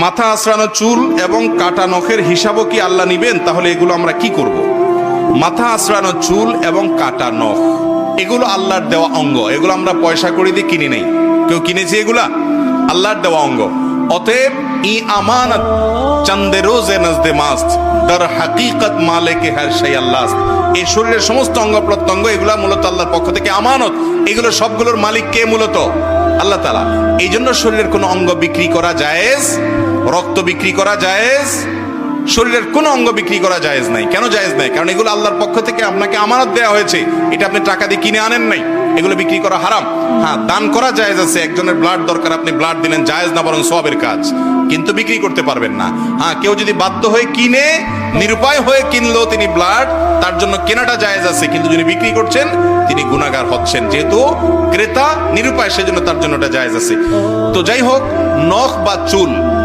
মাথা আঁচড়ানো চুল এবং কাটা নখের হিসাবও কি আল্লাহ নিবেন? তাহলে এগুলো আমরা কি করব? মাথা আঁচড়ানো চুল এবং কাটা নখ এগুলো আল্লাহর দেওয়া অঙ্গ, এগুলো আমরা পয়সা করে দিয়ে কিনি নেই। কেউ কিনেছে? এগুলা আল্লাহর দেওয়া অঙ্গ। অতএব ই আমানত চন্দে রোজে নজদে মাস্ত দর হাকিকত মালিকে হর শাই আল্লাহ। এই শরীরের সমস্ত অঙ্গ প্রত্যঙ্গ এগুলা মূলত আল্লাহর পক্ষ থেকে আমানত। এগুলো সবগুলোর মালিক কে? মূলত আল্লাহ তাআলা। এই জন্য শরীরের কোনো অঙ্গ বিক্রি করা জায়েজ, রক্ত বিক্রি করা জায়েজ, শরীরের কোনো অঙ্গ বিক্রি করা জায়েজ নাই। কেন জায়েজ নাই? কারণ এগুলো আল্লাহর পক্ষ থেকে আপনাকে আমানত দেওয়া হয়েছে, এটা আপনি টাকা দিয়ে কিনে আনেন নাই, এগুলো বিক্রি করা হারাম। হ্যাঁ, দান করা জায়েজ আছে, একজনের ব্লাড দরকার, আপনি ব্লাড দিলেন, জায়েজ না বরং সওয়াবের কাজ, কিন্তু বিক্রি করতে পারবেন না। হ্যাঁ, কেউ যদি বাধ্য হয়ে কিনে, নিরুপায় হয়ে কিনলো তিনি ব্লাড, তার জন্য কেনাটা জায়েজ আছে, কিন্তু যিনি বিক্রি করছেন তিনি গুনাহগার হচ্ছেন, যেহেতু ক্রেতা নিরুপায়, সেজন্য তার জন্য এটা জায়েজ আছে। তো যাই হোক, নখ বা চুল